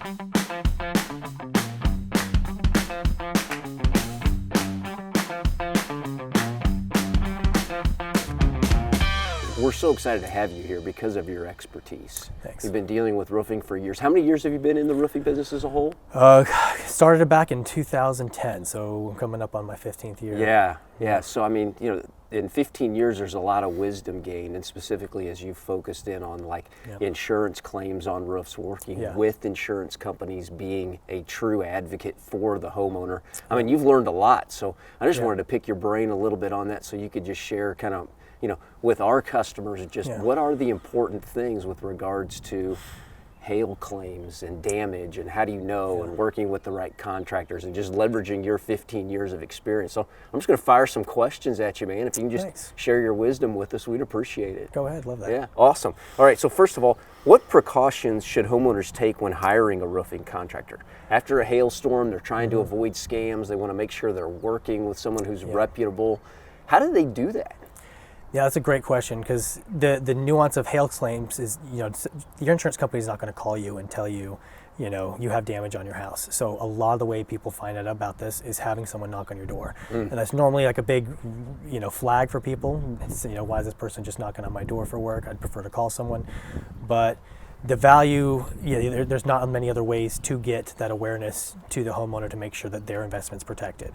We're so excited to have you here because of your expertise. Thanks. You've been dealing with roofing for years. How many years have you been in the roofing business as a whole? Started it back in 2010, so I'm coming up on my 15th year. Yeah. So I mean, in 15 years, there's a lot of wisdom gained, and specifically as you've focused in on insurance claims on roofs, working with insurance companies, being a true advocate for the homeowner. I mean, you've learned a lot. So I just wanted to pick your brain a little bit on that, so you could just share kind of, with our customers, just what are the important things with regards to hail claims and damage, and how do you know, and working with the right contractors, and just leveraging your 15 years of experience. So I'm just going to fire some questions at you, man. If you can just share your wisdom with us, we'd appreciate it. Go ahead, love that. Yeah, awesome. All right, so first of all, what precautions should homeowners take when hiring a roofing contractor? After a hailstorm, they're trying to avoid scams. They want to make sure they're working with someone who's reputable. How do they do that? Yeah, that's a great question, because the nuance of hail claims is, your insurance company is not going to call you and tell you, you have damage on your house. So a lot of the way people find out about this is having someone knock on your door. And that's normally like a big, flag for people. It's, why is this person just knocking on my door for work? I'd prefer to call someone. But the value, there's not many other ways to get that awareness to the homeowner to make sure that their investment's protected.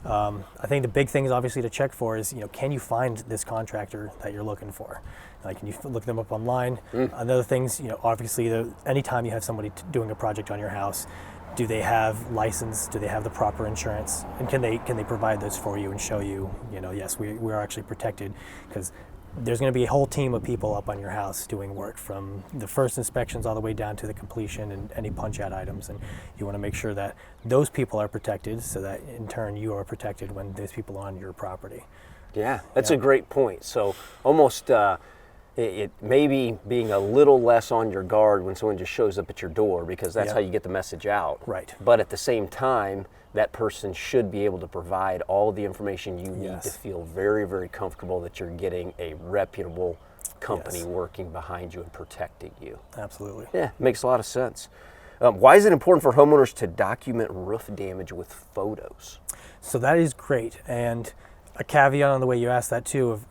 I think the big thing is obviously to check for is, can you find this contractor that you're looking for? Like, can you look them up online? Another things, obviously, anytime you have somebody doing a project on your house, do they have license? Do they have the proper insurance? And can they provide those for you and show you, yes, we are actually protected, because there's going to be a whole team of people up on your house doing work from the first inspections all the way down to the completion and any punch-out items, and you want to make sure that those people are protected, so that in turn you are protected when those people are on your property. Yeah, that's a great point. So almost it may be being a little less on your guard when someone just shows up at your door, because that's how you get the message out. Right. But at the same time, that person should be able to provide all the information you need to feel very, very comfortable that you're getting a reputable company working behind you and protecting you. Absolutely. Yeah, makes a lot of sense. Why is it important for homeowners to document roof damage with photos? So that is great, and a caveat on the way you asked that too, of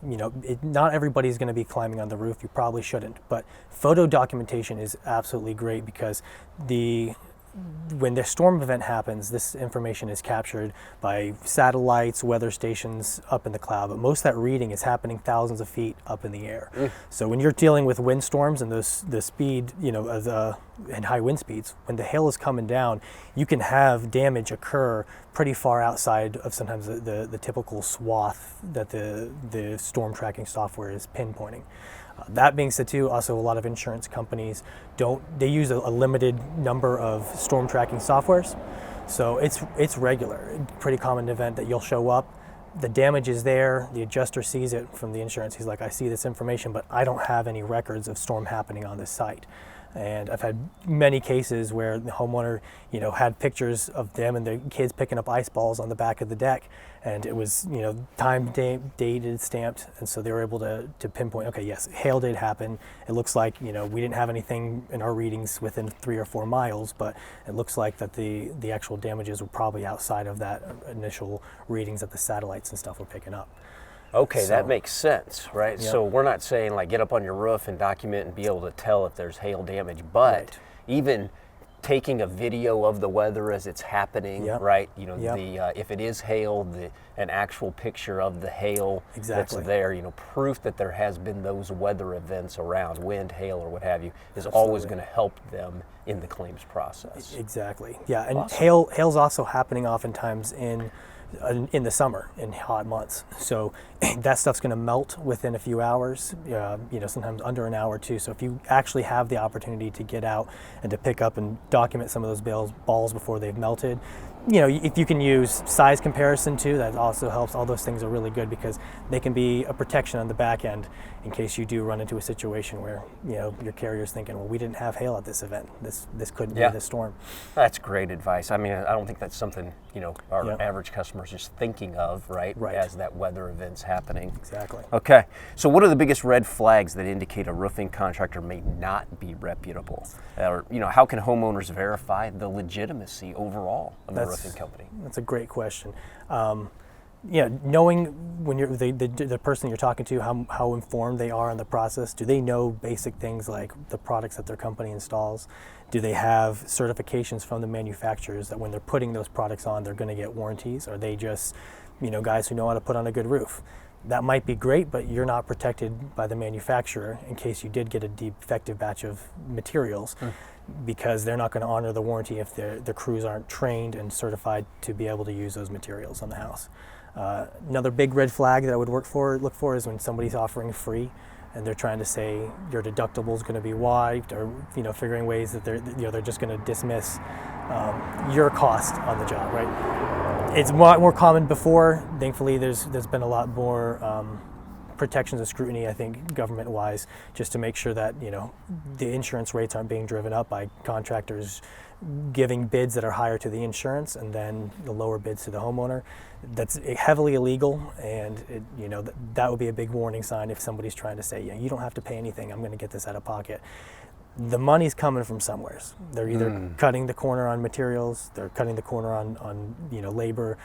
not everybody's going to be climbing on the roof. You probably shouldn't, but photo documentation is absolutely great, because when the storm event happens, this information is captured by satellites, weather stations up in the cloud, but most of that reading is happening thousands of feet up in the air. So when you're dealing with windstorms and the speed, and high wind speeds, when the hail is coming down, you can have damage occur pretty far outside of sometimes the typical swath that the storm tracking software is pinpointing. That being said too, also a lot of insurance companies they use a limited number of storm tracking softwares. So it's regular, pretty common event that you'll show up, the damage is there, the adjuster sees it from the insurance, he's like, I see this information, but I don't have any records of storm happening on this site. And I've had many cases where the homeowner, had pictures of them and their kids picking up ice balls on the back of the deck, and it was, time dated, stamped, and so they were able to pinpoint, okay, yes, hail did happen. It looks like, we didn't have anything in our readings within 3 or 4 miles, but it looks like that the actual damages were probably outside of that initial readings that the satellites and stuff were picking up. Okay, that makes sense, right? So we're not saying get up on your roof and document and be able to tell if there's hail damage, but even taking a video of the weather as it's happening, right? If it is hail, an actual picture of the hail that's there, proof that there has been those weather events around, wind, hail, or what have you, is always going to help them in the claims process. Exactly. Yeah, and hail's also happening oftentimes in the summer, in hot months. So that stuff's going to melt within a few hours, sometimes under an hour too. So if you actually have the opportunity to get out and to pick up and document some of those balls before they've melted, if you can use size comparison too, that also helps. All those things are really good because they can be a protection on the back end in case you do run into a situation where your carrier's thinking, well, we didn't have hail at this event. This couldn't be the storm. That's great advice. I mean, I don't think that's something our average customer's just thinking of, right? As that weather event's happening. Exactly. Okay. So what are the biggest red flags that indicate a roofing contractor may not be reputable? Or how can homeowners verify the legitimacy overall of the roofing company? That's a great question. Knowing when you're the person you're talking to, how informed they are in the process. Do they know basic things like the products that their company installs? Do they have certifications from the manufacturers that when they're putting those products on, they're going to get warranties? Are they just, guys who know how to put on a good roof? That might be great, but you're not protected by the manufacturer in case you did get a defective batch of materials, because they're not going to honor the warranty if the crews aren't trained and certified to be able to use those materials on the house. Another big red flag that I would look for is when somebody's offering free and they're trying to say your deductible is going to be wiped, or figuring ways that they're just going to dismiss your cost on the job, right? It's more common before. Thankfully, there's been a lot more protections and scrutiny, I think, government-wise, just to make sure that the insurance rates aren't being driven up by contractors giving bids that are higher to the insurance and then the lower bids to the homeowner. That's heavily illegal, and that would be a big warning sign if somebody's trying to say, you don't have to pay anything, I'm going to get this out of pocket. The money's coming from somewhere. They're either cutting the corner on materials, they're cutting the corner on labor,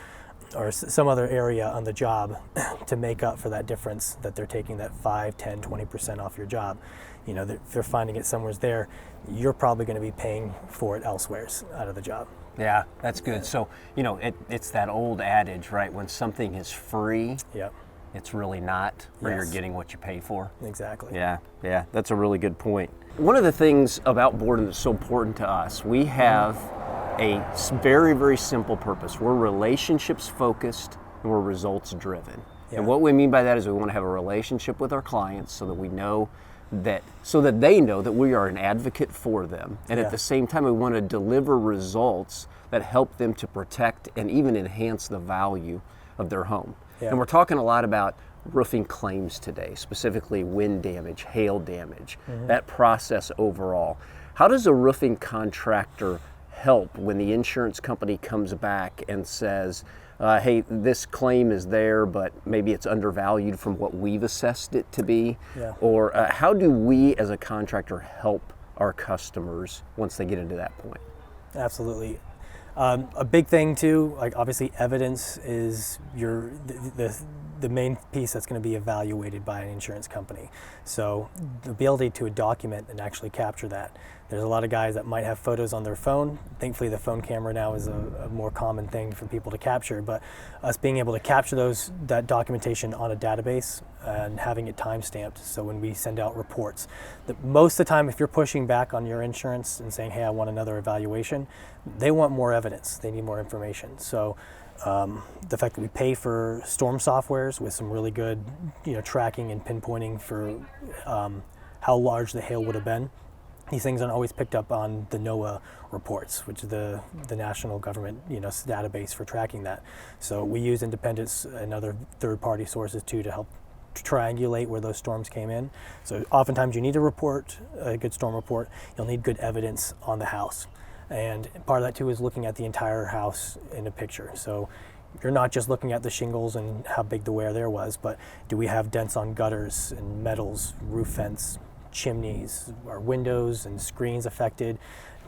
or some other area on the job to make up for that difference that they're taking that 5, 10, 20% off your job. They're finding it somewhere there. You're probably going to be paying for it elsewhere out of the job. Yeah, that's good. So, it's that old adage, right? When something is free, it's really not, or you're getting what you pay for. Exactly. Yeah, that's a really good point. One of the things about Bordner that's so important to us, we have a very, very simple purpose. We're relationships focused and we're results driven. And what we mean by that is we want to have a relationship with our clients so that they know that we are an advocate for them. And at the same time, we want to deliver results that help them to protect and even enhance the value of their home. And we're talking a lot about roofing claims today, specifically wind damage, hail damage, that process overall. How does a roofing contractor help when the insurance company comes back and says, hey, this claim is there, but maybe it's undervalued from what we've assessed it to be? Or how do we as a contractor help our customers once they get into that point? Absolutely. A big thing too, like obviously evidence is the main piece that's going to be evaluated by an insurance company. So the ability to document and actually capture that. There's a lot of guys that might have photos on their phone. Thankfully, the phone camera now is a more common thing for people to capture, but us being able to capture that documentation on a database and having it time-stamped, so when we send out reports, most of the time if you're pushing back on your insurance and saying, hey, I want another evaluation, they want more evidence, they need more information. So the fact that we pay for storm softwares with some really good tracking and pinpointing for how large the hail would have been. These things aren't always picked up on the NOAA reports, which is the national government database for tracking that. So we use independents and other third-party sources too to help triangulate where those storms came in. So oftentimes you need a good storm report. You'll need good evidence on the house. And part of that too is looking at the entire house in a picture. So you're not just looking at the shingles and how big the wear there was, but do we have dents on gutters and metals, roof vents, chimneys, our windows and screens affected,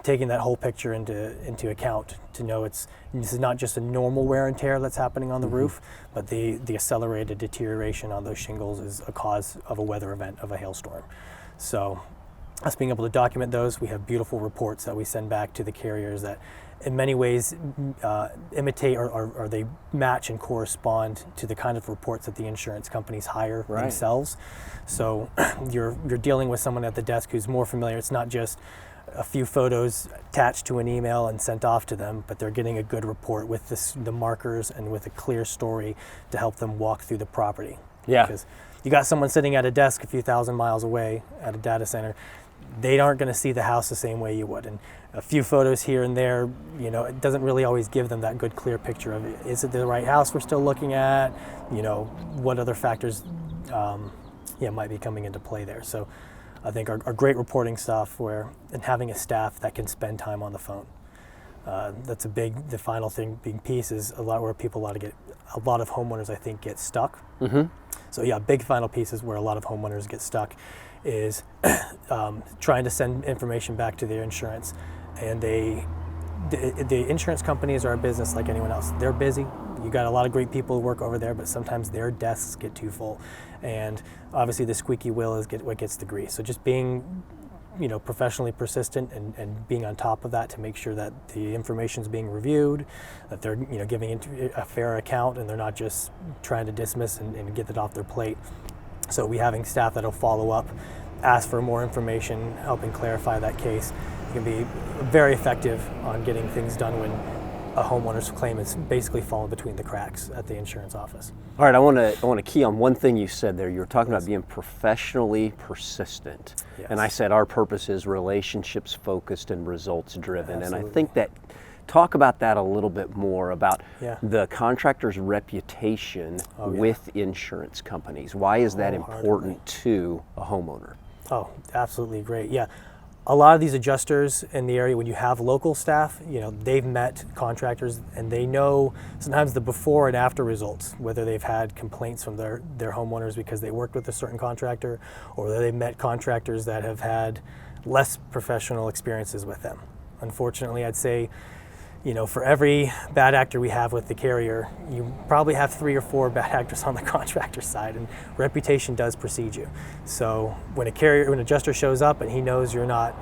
taking that whole picture into account to know this is not just a normal wear and tear that's happening on the roof, but the accelerated deterioration on those shingles is a cause of a weather event, of a hailstorm. So us being able to document those, we have beautiful reports that we send back to the carriers that in many ways imitate or they match and correspond to the kind of reports that the insurance companies hire themselves. So you're dealing with someone at the desk who's more familiar. It's not just a few photos attached to an email and sent off to them, but they're getting a good report with the markers and with a clear story to help them walk through the property. Because you got someone sitting at a desk a few thousand miles away at a data center, they aren't going to see the house the same way you would. And a few photos here and there, it doesn't really always give them that good, clear picture of, is it the right house we're still looking at? What other factors might be coming into play there. So I think our great reporting software and having a staff that can spend time on the phone. That's the final big piece is a lot of homeowners, I think, get stuck. Mm-hmm. So yeah, big final piece is where a lot of homeowners get stuck is trying to send information back to their insurance. And the insurance companies are a business like anyone else. They're busy. You got a lot of great people who work over there, but sometimes their desks get too full. And obviously the squeaky wheel is what gets the grease. So just being professionally persistent and being on top of that to make sure that the information is being reviewed, that they're giving a fair account and they're not just trying to dismiss and get it off their plate. So we having staff that'll follow up, ask for more information, helping clarify that case. It can be very effective on getting things done when a homeowner's claim is basically fallen between the cracks at the insurance office. All right, I want to key on one thing you said there. You were talking about being professionally persistent. Yes. And I said our purpose is relationships focused and results driven. Absolutely. And I think talk about that a little bit more about Yeah. the contractor's reputation with insurance companies. Why is that important to a homeowner? Oh, absolutely great. Yeah. A lot of these adjusters in the area, when you have local staff, they've met contractors and they know sometimes the before and after results, whether they've had complaints from their homeowners because they worked with a certain contractor or whether they met contractors that have had less professional experiences with them. Unfortunately, I'd say, for every bad actor we have with the carrier, you probably have 3 or 4 bad actors on the contractor side, and reputation does precede you. So when an adjuster shows up and he knows you're not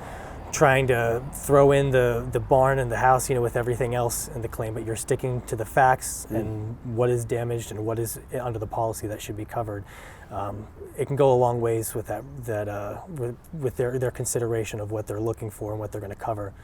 trying to throw in the barn and the house, with everything else in the claim, but you're sticking to the facts and what is damaged and what is under the policy that should be covered, it can go a long ways with with their consideration of what they're looking for and what they're going to cover.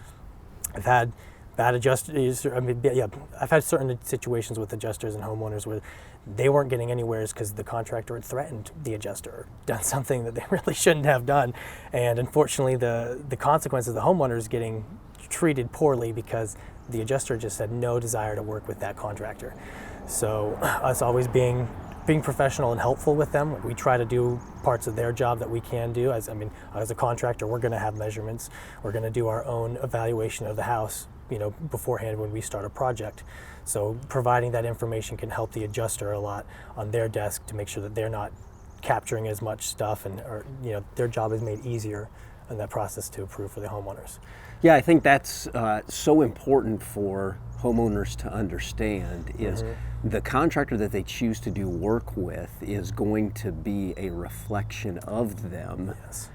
I've had bad adjusters. I've had certain situations with adjusters and homeowners where they weren't getting anywhere because the contractor had threatened the adjuster or done something that they really shouldn't have done. And unfortunately, the consequences, the homeowner is getting treated poorly because the adjuster just had no desire to work with that contractor. So us always being professional and helpful with them. We try to do parts of their job that we can do. As a contractor, we're going to have measurements. We're going to do our own evaluation of the house, beforehand when we start a project. So providing that information can help the adjuster a lot on their desk to make sure that they're not capturing as much stuff or their job is made easier in that process to approve for the homeowners. Yeah, I think that's so important for homeowners to understand is the contractor that they choose to do work with is going to be a reflection of them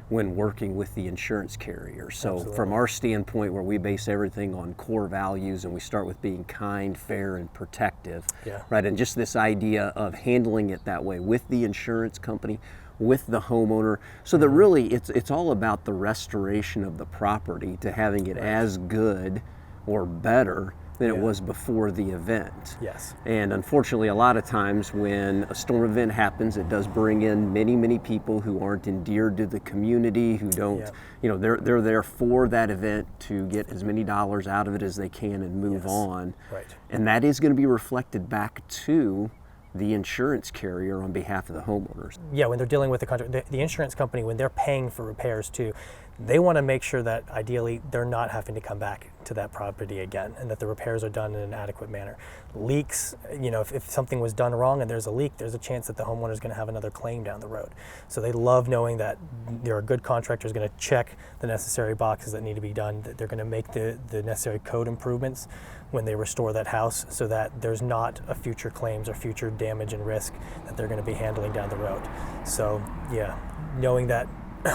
when working with the insurance carrier. So from our standpoint, where we base everything on core values and we start with being kind, fair, and protective, right? And just this idea of handling it that way with the insurance company, with the homeowner, so that really it's all about the restoration of the property to having it as good or better than it was before the event. Yes. And unfortunately, a lot of times when a storm event happens, it does bring in many people who aren't endeared to the community, who don't, they're there for that event to get as many dollars out of it as they can and move on. Right. And that is going to be reflected back to the insurance carrier on behalf of the homeowners. Yeah, when they're dealing with the contract, the insurance company, when they're paying for repairs too, they want to make sure that ideally they're not having to come back to that property again and that the repairs are done in an adequate manner. Leaks, if something was done wrong and there's a leak, there's a chance that the homeowner is going to have another claim down the road. So they love knowing that there are good contractors going to check the necessary boxes that need to be done, that they're going to make the necessary code improvements when they restore that house so that there's not a future claims or future damage and risk that they're going to be handling down the road. So yeah, knowing that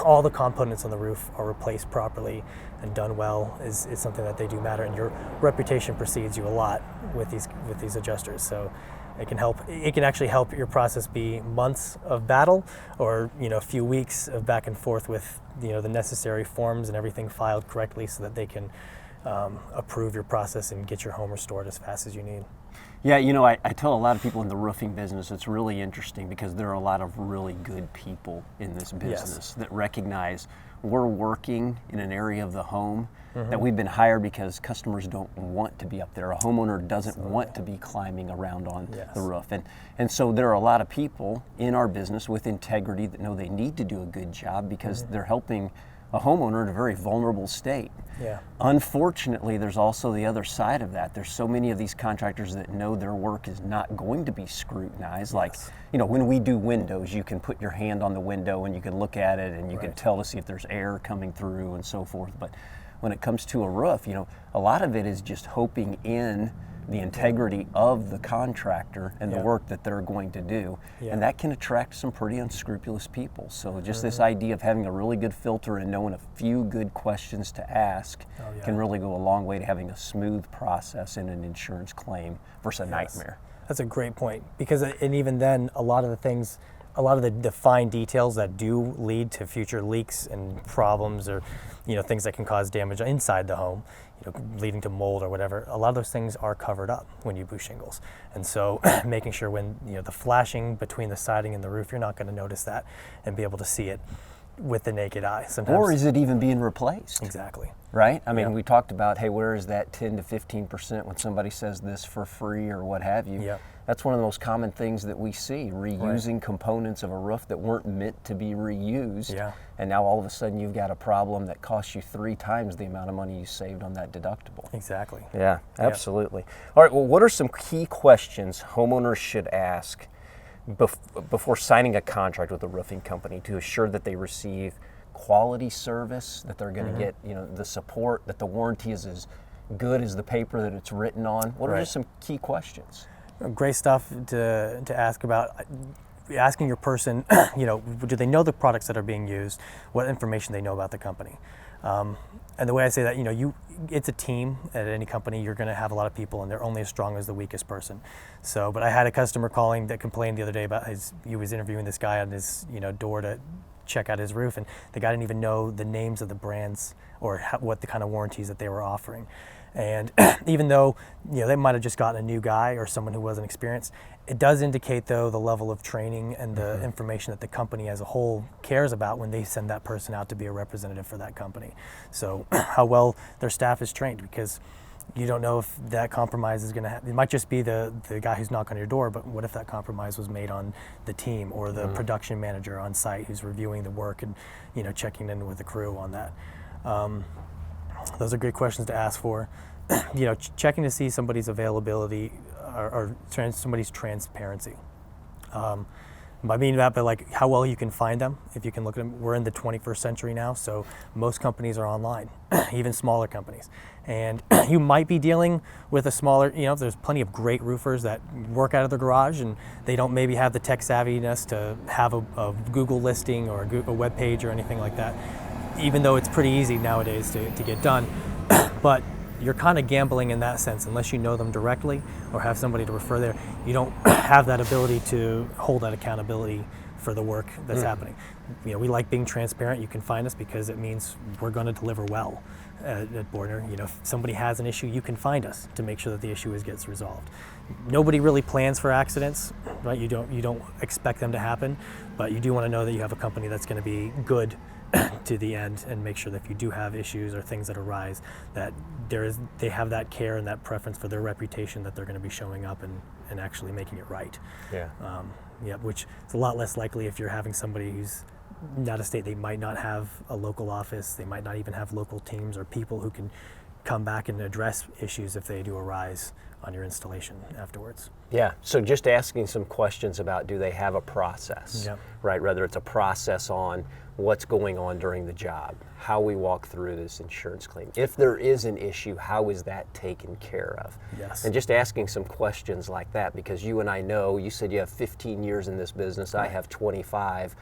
all the components on the roof are replaced properly and done well is something that they do matter, and your reputation precedes you a lot with these adjusters. So it can actually help your process be months of battle or a few weeks of back and forth with the necessary forms and everything filed correctly so that they can approve your process and get your home restored as fast as you need. Yeah, I tell a lot of people in the roofing business, it's really interesting because there are a lot of really good people in this business that recognize we're working in an area of the home that we've been hired because customers don't want to be up there. A homeowner doesn't want to be climbing around on the roof. And so there are a lot of people in our business with integrity that know they need to do a good job because they're helping a homeowner in a very vulnerable state. Yeah. Unfortunately, there's also the other side of that. There's so many of these contractors that know their work is not going to be scrutinized. Like, you know, when we do windows, you can put your hand on the window and you can look at it and you can tell to see if there's air coming through and so forth. But when it comes to a roof, you know, a lot of it is just hoping in the integrity of the contractor and the work that they're going to do. And that can attract some pretty unscrupulous people. So just this idea of having a really good filter and knowing a few good questions to ask can really go a long way to having a smooth process in an insurance claim versus a nightmare. That's a great point, because and even then, a lot of the fine details that do lead to future leaks and problems, or things that can cause damage inside the home, leading to mold or whatever, a lot of those things are covered up when you boost shingles. And so making sure when the flashing between the siding and the roof, you're not going to notice that and be able to see it with the naked eye sometimes. Or is it even being replaced? Exactly. Right? I mean, we talked about, hey, where is that 10 to 15% when somebody says this for free or what have you? Yep. That's one of the most common things that we see, reusing components of a roof that weren't meant to be reused. Yeah. And now all of a sudden you've got a problem that costs you 3 times the amount of money you saved on that deductible. Exactly. Yeah, absolutely. All right, well, what are some key questions homeowners should ask before signing a contract with a roofing company to assure that they receive quality service, that they're going to get the support, that the warranty is as good as the paper that it's written on? What are just some key questions? Great stuff to ask about. Asking your person, do they know the products that are being used? What information they know about the company? And the way I say that, it's a team at any company. You're going to have a lot of people, and they're only as strong as the weakest person. So, but I had a customer calling that complained the other day about he was interviewing this guy on his door to check out his roof, and the guy didn't even know the names of the brands or what the kind of warranties that they were offering. And even though they might have just gotten a new guy or someone who wasn't experienced, it does indicate, though, the level of training and the information that the company as a whole cares about when they send that person out to be a representative for that company. So how well their staff is trained, because you don't know if that compromise is going to happen. It might just be the guy who's knocking on your door, but what if that compromise was made on the team or the production manager on site who's reviewing the work and checking in with the crew on that. Those are great questions to ask for. Checking to see somebody's availability or somebody's transparency. I mean that by like how well you can find them. If you can look at them, we're in the 21st century now, so most companies are online, even smaller companies. And you might be dealing with a smaller, there's plenty of great roofers that work out of their garage and they don't maybe have the tech savviness to have a Google listing or a web page or anything like that, even though it's pretty easy nowadays to get done. But you're kind of gambling in that sense. Unless you know them directly or have somebody to refer there, you don't have that ability to hold that accountability for the work that's happening. We like being transparent. You can find us because it means we're going to deliver well at Bordner. If somebody has an issue, you can find us to make sure that the issue gets resolved. Nobody really plans for accidents, right? You don't expect them to happen, but you do want to know that you have a company that's going to be good to the end, and make sure that if you do have issues or things that arise, that they have that care and that preference for their reputation, that they're going to be showing up and actually making it right. Which is a lot less likely if you're having somebody who's not a state. They might not have a local office, they might not even have local teams or people who can come back and address issues if they do arise on your installation afterwards. Yeah, so just asking some questions about, do they have a process, right? Whether it's a process on what's going on during the job, how we walk through this insurance claim. If there is an issue, how is that taken care of? Yes. And just asking some questions like that, because you and I know, you said you have 15 years in this business, I have 25.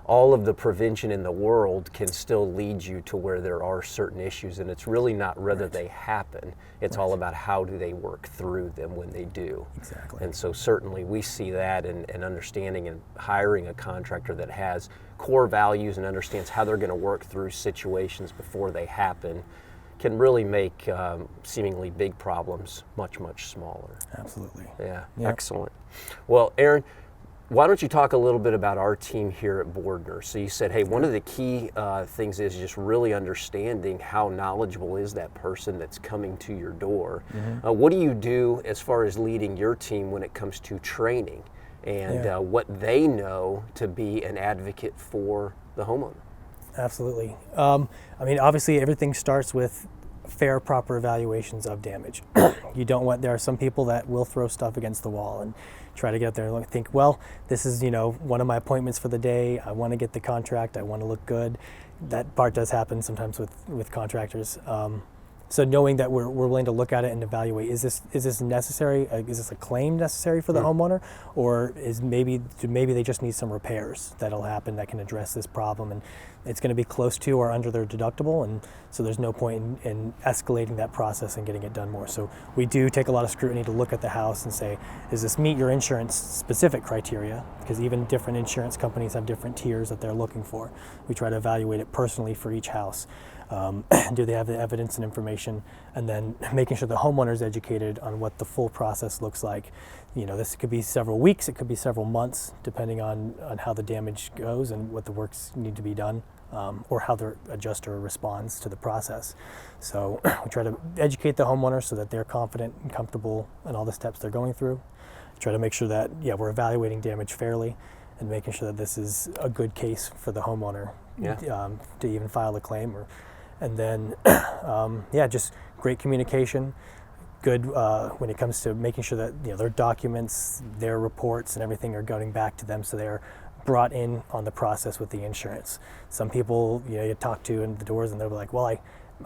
All of the prevention in the world can still lead you to where there are certain issues, and it's really not whether they happen, it's all about how do they work through them when they do. Exactly. And so certainly we see that and understanding and hiring a contractor that has core values and understands how they're going to work through situations before they happen can really make seemingly big problems much, much smaller. Absolutely. Yeah, excellent. Well, Aaron, Why don't you talk a little bit about our team here at Bordner? So you said, hey, one of the key things is just really understanding how knowledgeable is that person that's coming to your door. Mm-hmm. What do you do as far as leading your team when it comes to training and what they know to be an advocate for the homeowner? Absolutely. I mean, obviously everything starts with fair, proper evaluations of damage. You don't want, there are some people that will throw stuff against the wall and try to get up there and think, well, this is, one of my appointments for the day. I want to get the contract. I want to look good. That part does happen sometimes with contractors. So knowing that we're willing to look at it and evaluate, is this necessary? Is this a claim necessary for the homeowner, or is maybe they just need some repairs that'll happen that can address this problem, and it's going to be close to or under their deductible, and so there's no point in escalating that process and getting it done more. So we do take a lot of scrutiny to look at the house and say, does this meet your insurance specific criteria? Because even different insurance companies have different tiers that they're looking for. We try to evaluate it personally for each house. Do they have the evidence and information, and then making sure the homeowner is educated on what the full process looks like. This could be several weeks, it could be several months, depending on how the damage goes and what the works need to be done, or how the adjuster responds to the process. So we try to educate the homeowner so that they're confident and comfortable in all the steps they're going through. Try to make sure that we're evaluating damage fairly and making sure that this is a good case for the homeowner to even file a claim. And then, just great communication, good when it comes to making sure that their documents, their reports, and everything are going back to them, so they're brought in on the process with the insurance. Some people, you talk to in the doors, and they're like, "Well, I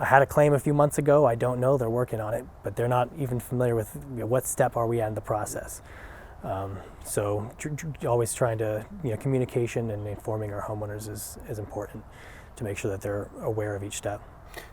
had a claim a few months ago. I don't know. They're working on it," but they're not even familiar with what step are we at in the process. So always trying to communication and informing our homeowners is important to make sure that they're aware of each step.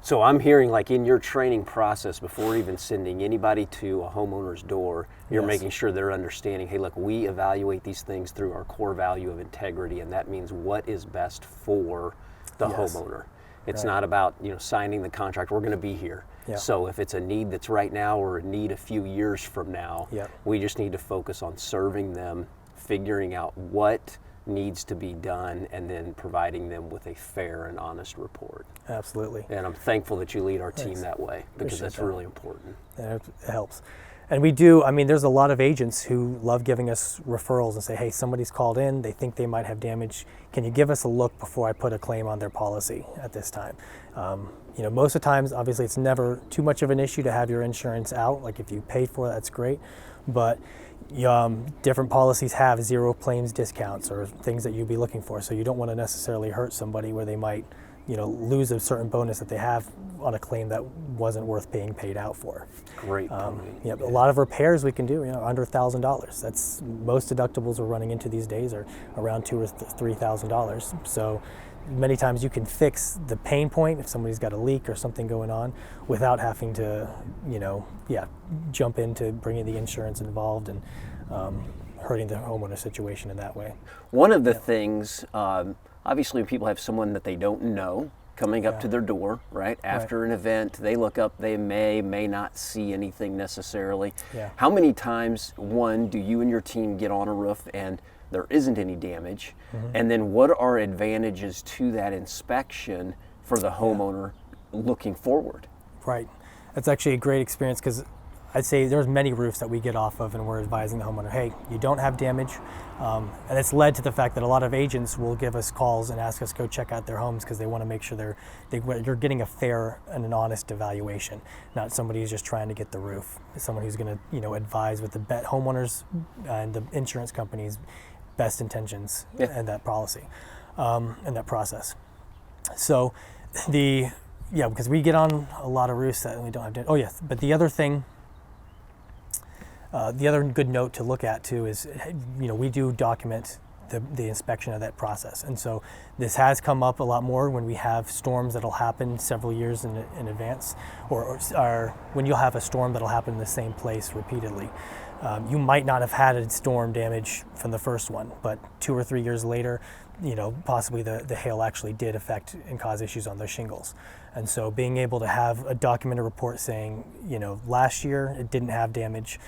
So I'm hearing, like, in your training process, before even sending anybody to a homeowner's door, you're making sure they're understanding, hey, look, we evaluate these things through our core value of integrity, and that means what is best for the homeowner. It's not about signing the contract. We're going to be here. So if it's a need that's right now or a need a few years from now, we just need to focus on serving them, figuring out what needs to be done, and then providing them with a fair and honest report. Absolutely. And I'm thankful that you lead our team that way, because that's really important. It helps. And we do, there's a lot of agents who love giving us referrals and say, hey, somebody's called in, they think they might have damage. Can you give us a look before I put a claim on their policy at this time? Most of the times, obviously, it's never too much of an issue to have your insurance out. Like, if you paid for it, that's great. But different policies have zero claims discounts or things that you'd be looking for. So you don't want to necessarily hurt somebody where they might lose a certain bonus that they have on a claim that wasn't worth being paid out for. Great. A lot of repairs we can do, under $1,000. That's most deductibles we're running into these days are around $2,000 or $3,000. So many times you can fix the pain point if somebody's got a leak or something going on without having to, jump into bringing the insurance involved and hurting the homeowner situation in that way. One of the things, obviously, when people have someone that they don't know coming up to their door, right? After an event, they look up, they may not see anything necessarily. How many times, one, do you and your team get on a roof and there isn't any damage? And then what are advantages to that inspection for the homeowner looking forward? Right. That's actually a great experience, because I'd say there's many roofs that we get off of and we're advising the homeowner, hey, you don't have damage. And it's led to the fact that a lot of agents will give us calls and ask us to go check out their homes, because they want to make sure you're getting a fair and an honest evaluation, not somebody who's just trying to get the roof. It's someone who's going to advise with the homeowners and the insurance company's best intentions and that policy and that process. So because we get on a lot of roofs that we don't have damage. But the other thing, the other good note to look at too is, we do document the inspection of that process. And so this has come up a lot more when we have storms that'll happen several years in advance, or when you'll have a storm that'll happen in the same place repeatedly. You might not have had a storm damage from the first one, but 2 or 3 years later, possibly the hail actually did affect and cause issues on those shingles. And so being able to have a documented report saying, last year it didn't have damage,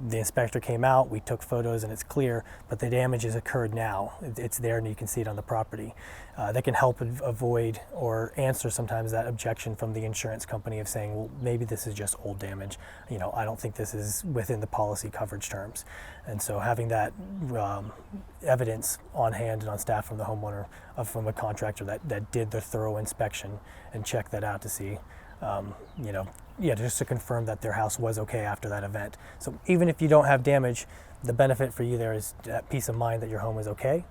the inspector came out, we took photos and it's clear, but the damage has occurred now. It's there and you can see it on the property. That can help avoid or answer sometimes that objection from the insurance company of saying, well, maybe this is just old damage. I don't think this is within the policy coverage terms. And so having that evidence on hand and on staff from the homeowner, from a contractor that did the thorough inspection and checked that out to see, just to confirm that their house was okay after that event. So even if you don't have damage, the benefit for you there is that peace of mind that your home is okay.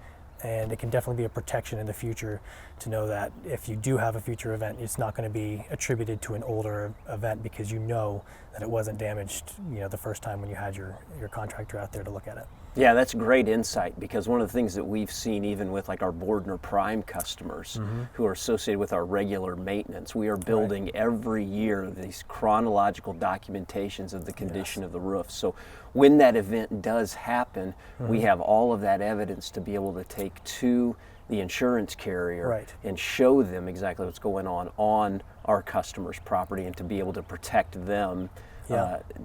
And it can definitely be a protection in the future to know that if you do have a future event, it's not going to be attributed to an older event because you know that it wasn't damaged, the first time when you had your contractor out there to look at it. Yeah, that's great insight, because one of the things that we've seen even with like our Bordner Prime customers who are associated with our regular maintenance, we are building every year these chronological documentations of the condition of the roof. So when that event does happen, we have all of that evidence to be able to take to the insurance carrier and show them exactly what's going on our customer's property, and to be able to protect them.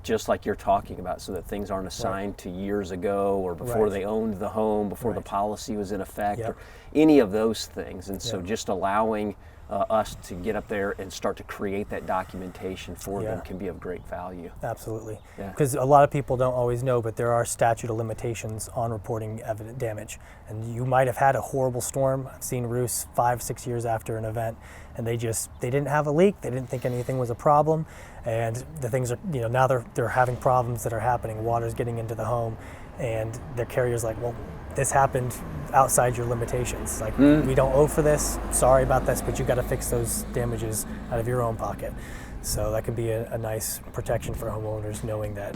Just like you're talking about, so that things aren't assigned to years ago or before they owned the home, before the policy was in effect, or any of those things. And so just allowing us to get up there and start to create that documentation for them can be of great value. Absolutely. Because a lot of people don't always know, but there are statute of limitations on reporting evident damage. And you might have had a horrible storm. I've seen roofs 5-6 years after an event, and they didn't have a leak. They didn't think anything was a problem. And the things are, now they're having problems that are happening. Water's getting into the home, and the carrier's like, well, this happened outside your limitations. Like, we don't owe for this. Sorry about this, but you got to fix those damages out of your own pocket. So that can be a nice protection for homeowners, knowing that,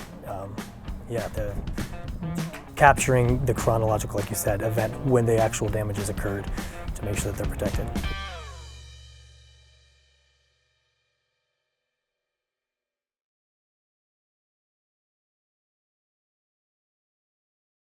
capturing the chronological, like you said, event when the actual damages occurred to make sure that they're protected.